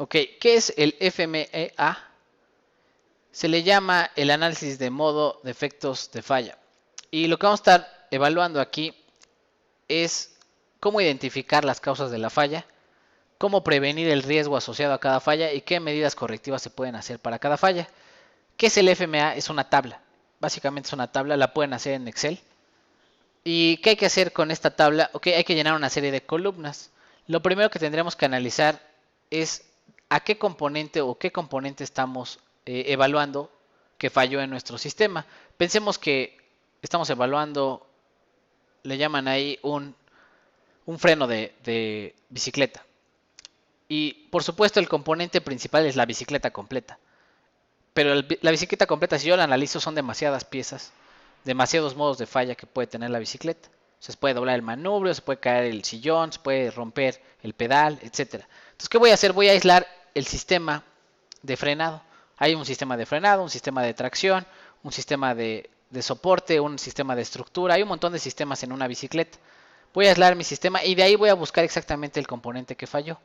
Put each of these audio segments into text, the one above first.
Ok, ¿qué es el FMEA? Se le llama el análisis de modo de efectos de falla. Y lo que vamos a estar evaluando aquí es cómo identificar las causas de la falla, cómo prevenir el riesgo asociado a cada falla y qué medidas correctivas se pueden hacer para cada falla. ¿Qué es el FMA? Es una tabla. Básicamente es una tabla, la pueden hacer en Excel. ¿Y qué hay que hacer con esta tabla? Ok, hay que llenar una serie de columnas. Lo primero que tendremos que analizar es a qué componente o qué componente estamos evaluando que falló en nuestro sistema. Pensemos que estamos evaluando, le llaman ahí un freno de bicicleta. Y por supuesto el componente principal es la bicicleta completa. Pero la bicicleta completa, si yo la analizo, son demasiadas piezas, demasiados modos de falla que puede tener la bicicleta. Se puede doblar el manubrio, se puede caer el sillón, se puede romper el pedal, etcétera. Entonces, ¿qué voy a hacer? Voy a aislar el sistema de frenado. Hay un sistema de frenado, un sistema de tracción, un sistema de soporte, un sistema de estructura. Hay un montón de sistemas en una bicicleta. Voy a aislar mi sistema y de ahí voy a buscar exactamente el componente que falló.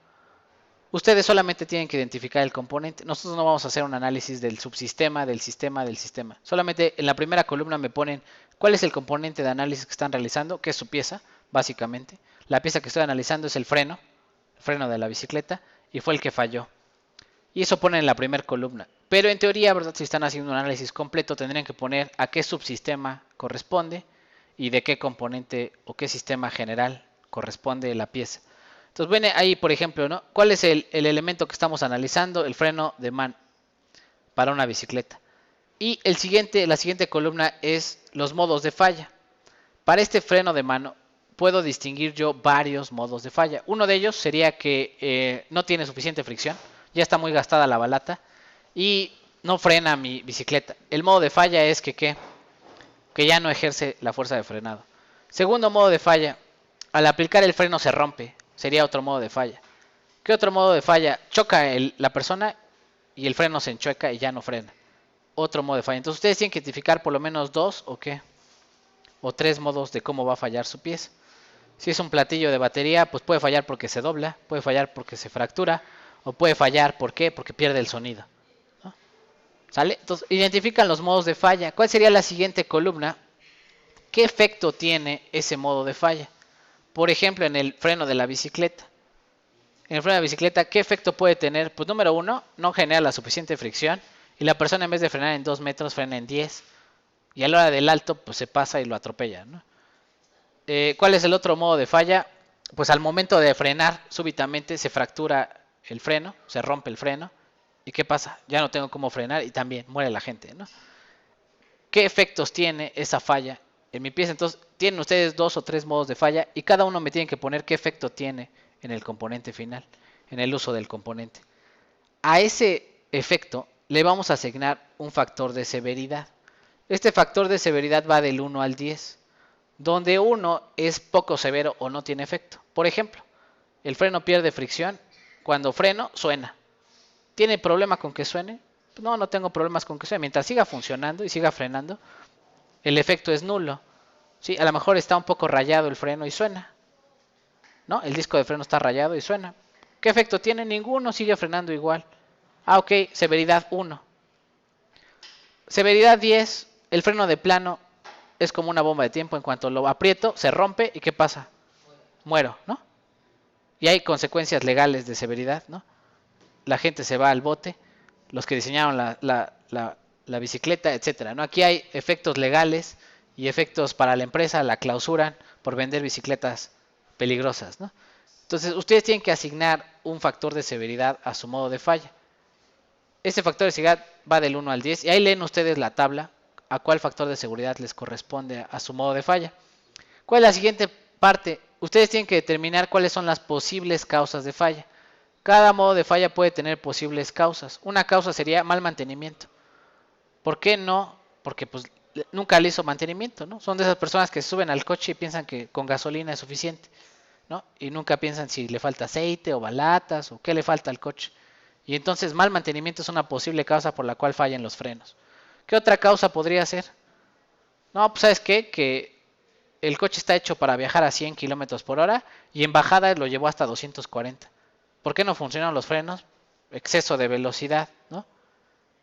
Ustedes solamente tienen que identificar el componente. Nosotros no vamos a hacer un análisis del subsistema, del sistema, del sistema. Solamente en la primera columna me ponen cuál es el componente de análisis que están realizando, que es su pieza, básicamente. La pieza que estoy analizando es el freno de la bicicleta, y fue el que falló. Y eso ponen en la primera columna. Pero en teoría, ¿verdad? Si están haciendo un análisis completo, tendrían que poner a qué subsistema corresponde y de qué componente o qué sistema general corresponde la pieza. Entonces viene ahí, por ejemplo, ¿no? ¿Cuál es el elemento que estamos analizando? El freno de mano para una bicicleta. Y la siguiente columna es los modos de falla. Para este freno de mano puedo distinguir yo varios modos de falla. Uno de ellos sería que no tiene suficiente fricción, ya está muy gastada la balata y no frena mi bicicleta. El modo de falla es que ya no ejerce la fuerza de frenado. Segundo modo de falla, al aplicar el freno se rompe, sería otro modo de falla. ¿Qué otro modo de falla? Choca la persona y el freno se enchueca y ya no frena. Otro modo de falla. Entonces ustedes tienen que identificar por lo menos dos o qué, o tres modos de cómo va a fallar su pieza. Si es un platillo de batería, pues puede fallar porque se dobla, puede fallar porque se fractura, o puede fallar ¿por qué? Porque pierde el sonido, ¿no? ¿Sale? Entonces identifican los modos de falla. ¿Cuál sería la siguiente columna? ¿Qué efecto tiene ese modo de falla? Por ejemplo, en el freno de la bicicleta. En el freno de la bicicleta, ¿qué efecto puede tener? Pues número uno, no genera la suficiente fricción y la persona en vez de frenar en 2 metros frena en 10 y a la hora del alto pues se pasa y lo atropella, ¿no? ¿Cuál es el otro modo de falla? Pues al momento de frenar súbitamente se fractura el freno, se rompe el freno y ¿qué pasa? Ya no tengo cómo frenar y también muere la gente, ¿no? ¿Qué efectos tiene esa falla en mi pieza? Entonces tienen ustedes dos o tres modos de falla y cada uno me tiene que poner qué efecto tiene en el componente final, en el uso del componente. A ese efecto le vamos a asignar un factor de severidad. Este factor de severidad va del 1 al 10, donde 1 es poco severo o no tiene efecto. Por ejemplo, el freno pierde fricción, cuando freno suena. ¿Tiene problema con que suene? No, no tengo problemas con que suene. Mientras siga funcionando y siga frenando, el efecto es nulo. Sí, a lo mejor está un poco rayado el freno y suena, ¿no? El disco de freno está rayado y suena. ¿Qué efecto tiene? Ninguno, sigue frenando igual. Ah, ok, severidad 1. Severidad 10, el freno de plano es como una bomba de tiempo. En cuanto lo aprieto, se rompe y ¿qué pasa? Muero, ¿no? Y hay consecuencias legales de severidad, ¿no? La gente se va al bote, los que diseñaron la bicicleta, etcétera, ¿no? Aquí hay efectos legales y efectos para la empresa, la clausuran por vender bicicletas peligrosas, ¿no? Entonces, ustedes tienen que asignar un factor de severidad a su modo de falla. Este factor de seguridad va del 1 al 10 y ahí leen ustedes la tabla a cuál factor de seguridad les corresponde a su modo de falla. ¿Cuál es la siguiente parte? Ustedes tienen que determinar cuáles son las posibles causas de falla. Cada modo de falla puede tener posibles causas. Una causa sería mal mantenimiento. ¿Por qué no? Porque pues nunca le hizo mantenimiento, ¿no? Son de esas personas que se suben al coche y piensan que con gasolina es suficiente, ¿no? Y nunca piensan si le falta aceite o balatas o qué le falta al coche. Y entonces mal mantenimiento es una posible causa por la cual fallan los frenos. ¿Qué otra causa podría ser? No, pues ¿sabes qué? Que el coche está hecho para viajar a 100 kilómetros por hora y en bajada lo llevó hasta 240. ¿Por qué no funcionan los frenos? exceso de velocidad, ¿no?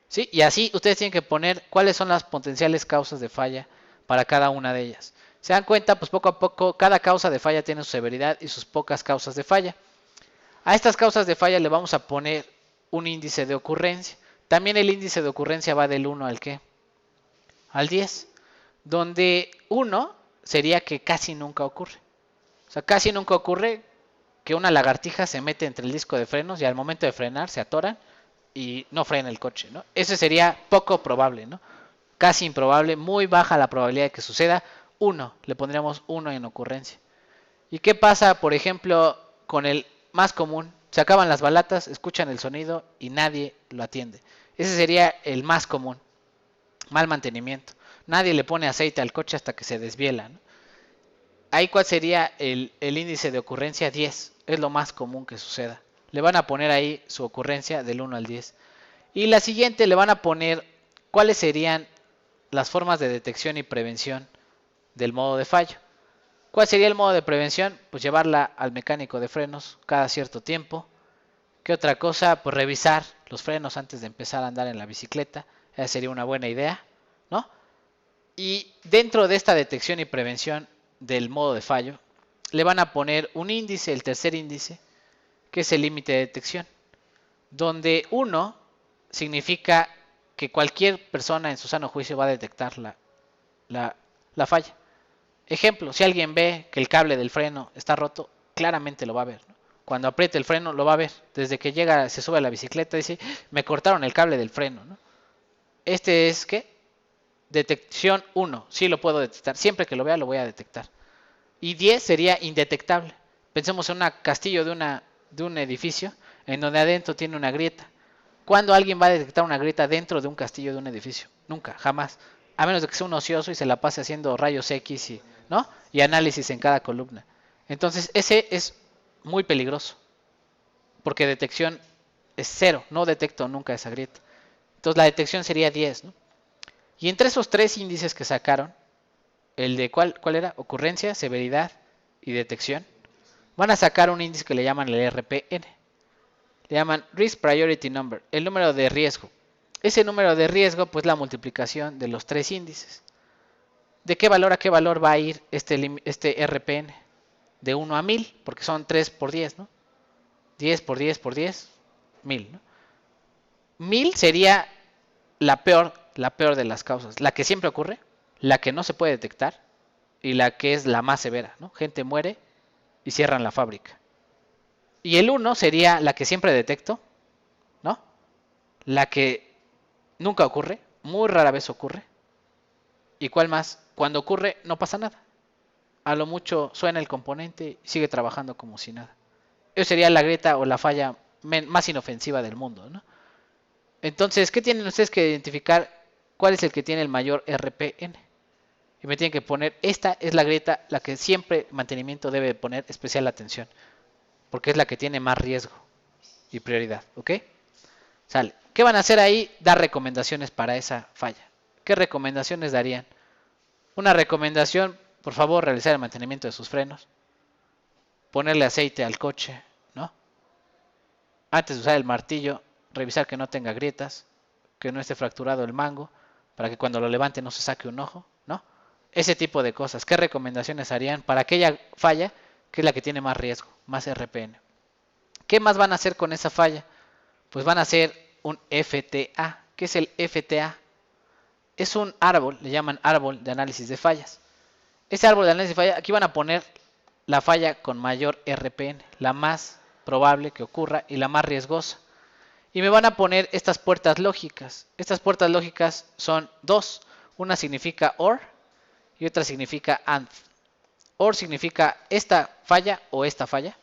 ¿Sí? Y así ustedes tienen que poner cuáles son las potenciales causas de falla para cada una de ellas. Se dan cuenta, pues poco a poco cada causa de falla tiene su severidad y sus pocas causas de falla. A estas causas de falla le vamos a poner un índice de ocurrencia. También el índice de ocurrencia va del 1 al ¿qué? Al 10, donde 1 sería que casi nunca ocurre. O sea, casi nunca ocurre que una lagartija se mete entre el disco de frenos y al momento de frenar se atoran y no frena el coche, ¿no? Ese sería poco probable, ¿no? Casi improbable, muy baja la probabilidad de que suceda. 1, le pondríamos 1 en ocurrencia. ¿Y qué pasa, por ejemplo, con el más común? Se acaban las balatas, escuchan el sonido y nadie lo atiende. Ese sería el más común. Mal mantenimiento. Nadie le pone aceite al coche hasta que se desviela, ¿no? Ahí cuál sería el índice de ocurrencia 10. Es lo más común que suceda. Le van a poner ahí su ocurrencia del 1 al 10. Y la siguiente le van a poner cuáles serían las formas de detección y prevención del modo de fallo. ¿Cuál sería el modo de prevención? Pues llevarla al mecánico de frenos cada cierto tiempo. ¿Qué otra cosa? Pues revisar los frenos antes de empezar a andar en la bicicleta. Esa sería una buena idea, ¿no? Y dentro de esta detección y prevención del modo de fallo, le van a poner un índice, el tercer índice, que es el límite de detección, donde 1 significa que cualquier persona en su sano juicio va a detectar la falla. Ejemplo, si alguien ve que el cable del freno está roto, claramente lo va a ver, ¿no? Cuando apriete el freno lo va a ver. Desde que llega, se sube a la bicicleta, dice, me cortaron el cable del freno, ¿no? Este es, ¿qué? Detección 1, sí lo puedo detectar. Siempre que lo vea lo voy a detectar. Y 10 sería indetectable. Pensemos en un castillo de un edificio en donde adentro tiene una grieta. ¿Cuándo alguien va a detectar una grieta dentro de un castillo de un edificio? Nunca, jamás. A menos de que sea un ocioso y se la pase haciendo rayos X y, ¿no? Y análisis en cada columna. Entonces, ese es muy peligroso. Porque detección es 0. No detecto nunca esa grieta. Entonces, la detección sería 10, ¿no? Y entre esos tres índices que sacaron, el de ¿cuál era? Ocurrencia, severidad y detección, van a sacar un índice que le llaman el RPN. Le llaman Risk Priority Number, el número de riesgo. Ese número de riesgo, pues la multiplicación de los tres índices. ¿De qué valor a qué valor va a ir este RPN? De 1 a 1000, porque son 3 por 10, ¿no? 10 por 10 por 10, 1000, ¿no? 1000 sería la peor de las causas, la que siempre ocurre, la que no se puede detectar y la que es la más severa, ¿no? Gente muere y cierran la fábrica. Y el 1 sería la que siempre detecto, ¿no? La que nunca ocurre, muy rara vez ocurre. ¿Y cuál más? Cuando ocurre no pasa nada. A lo mucho suena el componente y sigue trabajando como si nada. Eso sería la grieta o la falla más inofensiva del mundo, ¿no? Entonces, ¿qué tienen ustedes que identificar? ¿Cuál es el que tiene el mayor RPN? Y me tienen que poner, esta es la grieta, la que siempre mantenimiento debe poner especial atención, porque es la que tiene más riesgo y prioridad, ¿ok? Sale. ¿Qué van a hacer ahí? Dar recomendaciones para esa falla. ¿Qué recomendaciones darían? Una recomendación, por favor, realizar el mantenimiento de sus frenos, ponerle aceite al coche, ¿no? Antes de usar el martillo, revisar que no tenga grietas, que no esté fracturado el mango, para que cuando lo levante no se saque un ojo, ¿no? Ese tipo de cosas. ¿Qué recomendaciones harían para aquella falla que es la que tiene más riesgo, más RPN? ¿Qué más van a hacer con esa falla? Pues van a hacer un FTA. ¿Qué es el FTA? Es un árbol, le llaman árbol de análisis de fallas. Este árbol de análisis de fallas, aquí van a poner la falla con mayor RPN, la más probable que ocurra y la más riesgosa. Y me van a poner estas puertas lógicas. Estas puertas lógicas son dos. Una significa OR y otra significa AND. OR significa esta falla o esta falla.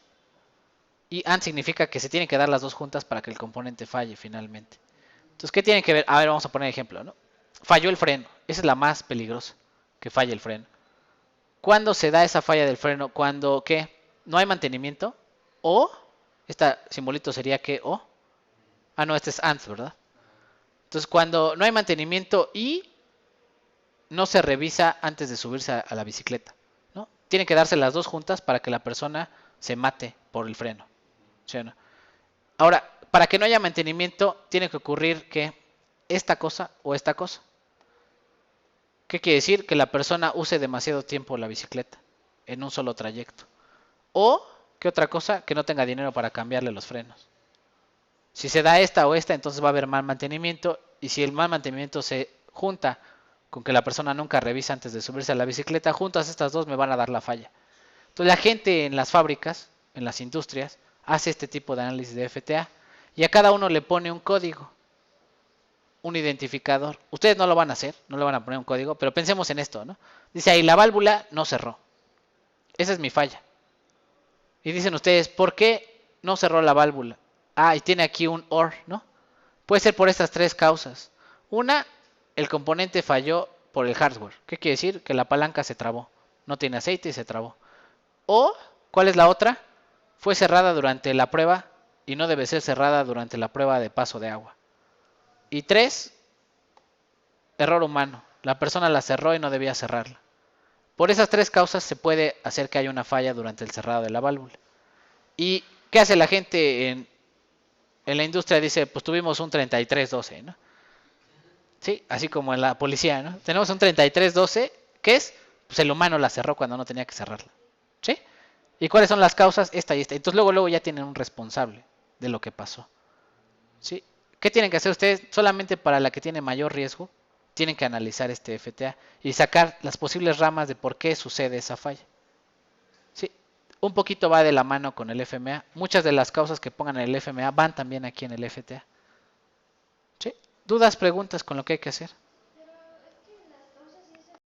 Y AND significa que se tienen que dar las dos juntas para que el componente falle finalmente. Entonces, ¿qué tienen que ver? A ver, vamos a poner ejemplo, ¿no? Falló el freno. Esa es la más peligrosa, que falle el freno. ¿Cuándo se da esa falla del freno? Cuando, ¿qué? No hay mantenimiento. O, este simbolito sería que O. Ah, no, este es AND, ¿verdad? Entonces, cuando no hay mantenimiento y no se revisa antes de subirse a la bicicleta, ¿no? Tienen que darse las dos juntas para que la persona se mate por el freno, ¿sí o no? Ahora, para que no haya mantenimiento, tiene que ocurrir que esta cosa o esta cosa. ¿Qué quiere decir? Que la persona use demasiado tiempo la bicicleta en un solo trayecto. O, ¿qué otra cosa? Que no tenga dinero para cambiarle los frenos. Si se da esta o esta, entonces va a haber mal mantenimiento. Y si el mal mantenimiento se junta con que la persona nunca revisa antes de subirse a la bicicleta, juntas estas dos me van a dar la falla. Entonces la gente en las fábricas, en las industrias, hace este tipo de análisis de FTA. Y a cada uno le pone un código, un identificador. Ustedes no lo van a hacer, no le van a poner un código, pero pensemos en esto, ¿no? Dice ahí, la válvula no cerró. Esa es mi falla. Y dicen ustedes, ¿por qué no cerró la válvula? Ah, y tiene aquí un OR, ¿no? Puede ser por estas tres causas. Una, el componente falló por el hardware. ¿Qué quiere decir? Que la palanca se trabó. No tiene aceite y se trabó. O, ¿cuál es la otra? Fue cerrada durante la prueba y no debe ser cerrada durante la prueba de paso de agua. Y tres, error humano. La persona la cerró y no debía cerrarla. Por esas tres causas se puede hacer que haya una falla durante el cerrado de la válvula. ¿Y qué hace la gente en la industria? Dice, pues tuvimos un 3312, ¿no? Sí, así como en la policía, ¿no? Tenemos un 3312, ¿qué es? Pues el humano la cerró cuando no tenía que cerrarla. ¿Sí? ¿Y cuáles son las causas? Esta y esta. Entonces luego ya tienen un responsable de lo que pasó. ¿Sí? ¿Qué tienen que hacer ustedes? Solamente para la que tiene mayor riesgo, tienen que analizar este FTA y sacar las posibles ramas de por qué sucede esa falla. ¿Sí? Un poquito va de la mano con el FMA. Muchas de las causas que pongan en el FMA van también aquí en el FTA. ¿Sí? ¿Dudas, preguntas con lo que hay que hacer?